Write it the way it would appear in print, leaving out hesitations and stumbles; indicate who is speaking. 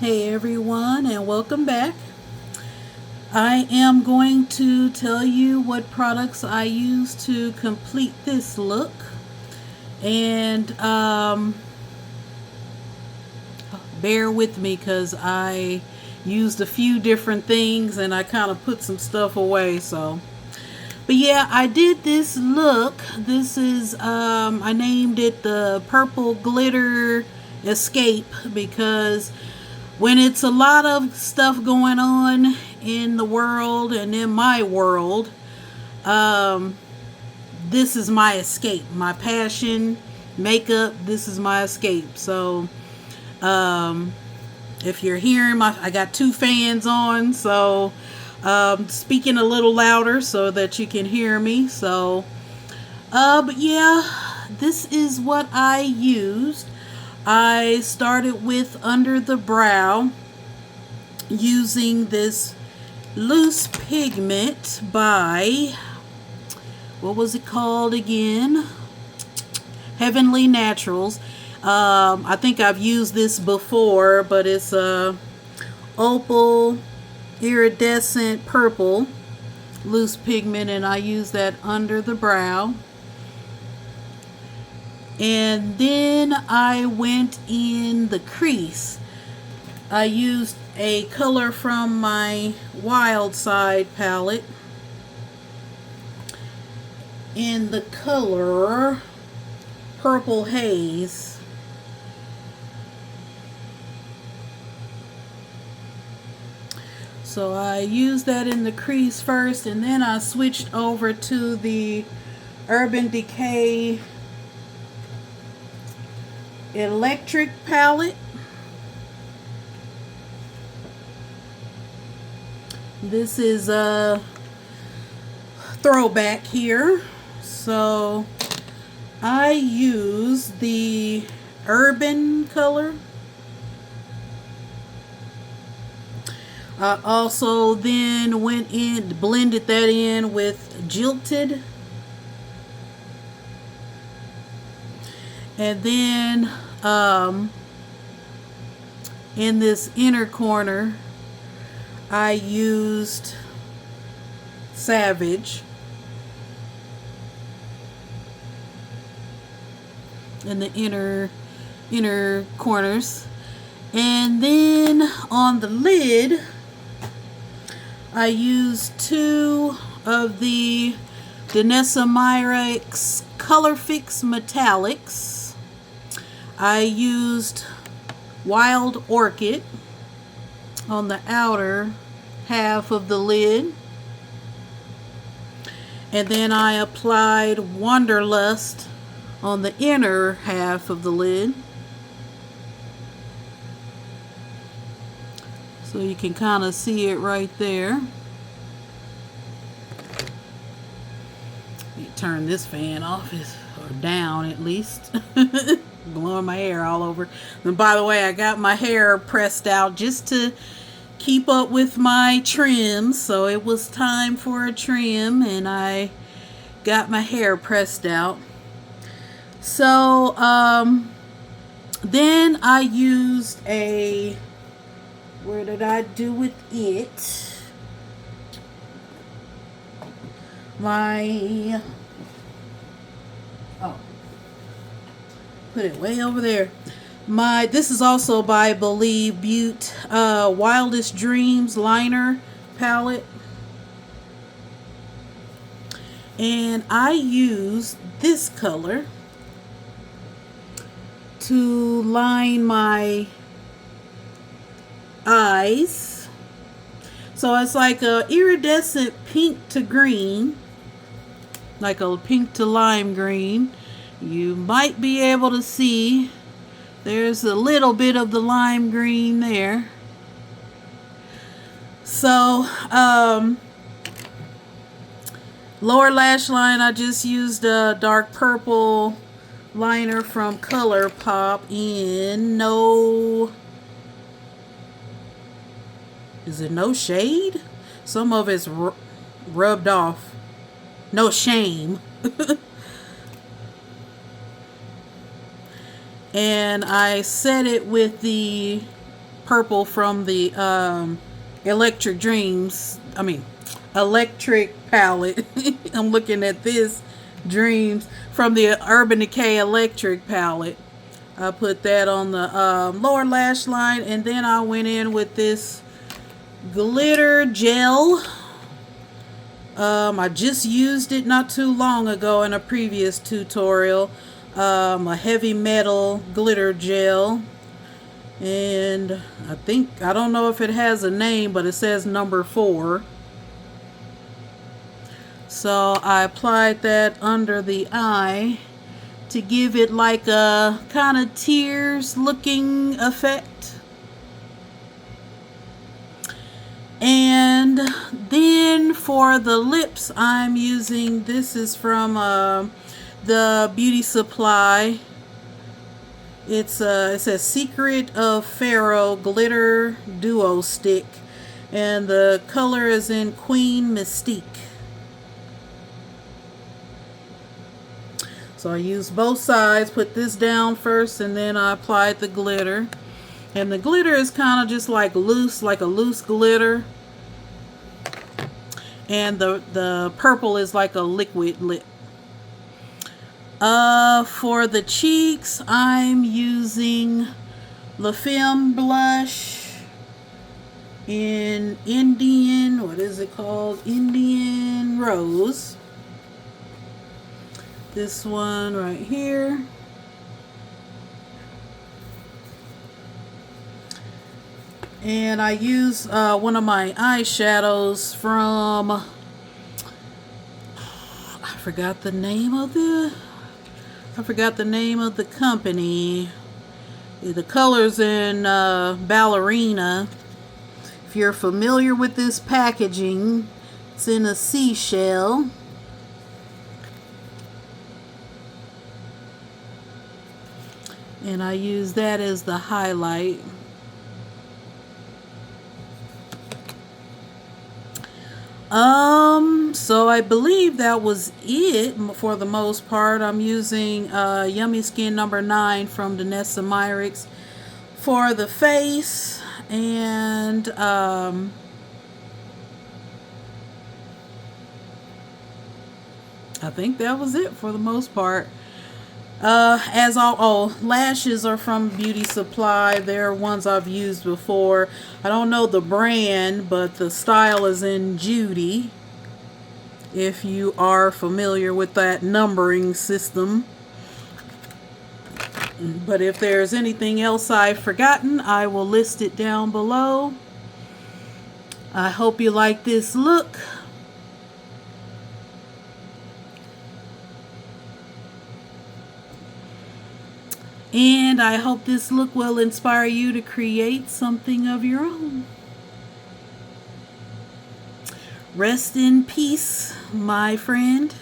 Speaker 1: Hey everyone, and welcome back. I am going to tell you what products I use to complete this look. And bear with me because I used a few different things and I kind of put some stuff away. But yeah, I did this look. This is, I named it the Purple Glitter Escape because when it's a lot of stuff going on in the world and in my world, um, this is my escape. My passion, makeup, this is my escape. Um, if you're hearing I got two fans on, speaking a little louder so that you can hear me. But yeah, this is what I used. I started with under the brow using this loose pigment by, what was it called again? Heavenly Naturals. I think I've used this before, but it's a opal iridescent purple loose pigment, and I use that under the brow. And then I went in the crease. I used a color from my Wild Side palette in the color Purple Haze. So I used that in the crease first, and then I switched over to the Urban Decay Electric palette. This is a throwback here. So I use the Urban color. I also then went in, blended that in with Jilted. And then in this inner corner, I used Savage. In the inner corners. And then on the lid, I used two of the Danessa Myricks Color Fix Metallics. I used Wild Orchid on the outer half of the lid. And then I applied Wanderlust on the inner half of the lid. So you can kind of see it right there. Let me turn this fan off, or down at least. Blowing my hair all over. And by the way, I got my hair pressed out just to keep up with my trims. So it was time for a trim, and I got my hair pressed out. So then I used a, where did I do with it? Put it way over there. This is also by Believe Butte Wildest Dreams liner palette. And I use this color to line my eyes. So it's like a iridescent pink to green, like a pink to lime green. You might be able to see there's a little bit of the lime green there. So lower lash line, I just used a dark purple liner from ColourPop in No Shade? Some of it's rubbed off. No Shame. And I set it with the purple from the Electric palette. I'm looking at this Dreams from the Urban Decay Electric palette. I put that on the lower lash line, and then I went in with this glitter gel. I just used it not too long ago in a previous tutorial. A heavy metal glitter gel. And I don't know if it has a name, but it says number 4. So I applied that under the eye to give it like a kind of tears looking effect. And then for the lips, I'm using, this is from the Beauty Supply. It says Secret of Pharaoh Glitter Duo Stick, and the color is in Queen Mystique. So I used both sides, put this down first, and then I applied the glitter. And the glitter is kind of just like loose, like a loose glitter. And the purple is like a liquid lip. For the cheeks, I'm using La Femme blush in Indian, what is it called? Indian Rose. This one right here. And I use one of my eyeshadows from, I forgot the name of the company. The color's in Ballerina. If you're familiar with this packaging, it's in a seashell. And I use that as the highlight. So I believe that was it for the most part. I'm using Yummy Skin number 9 from Danessa Myricks for the face, and I think that was it for the most part. Lashes are from Beauty Supply. They're ones I've used before. I don't know the brand, but the style is in Judy, if you are familiar with that numbering system. But if there's anything else I've forgotten, I will list it down below. I hope you like this look. And I hope this look will inspire you to create something of your own. Rest in peace, my friend.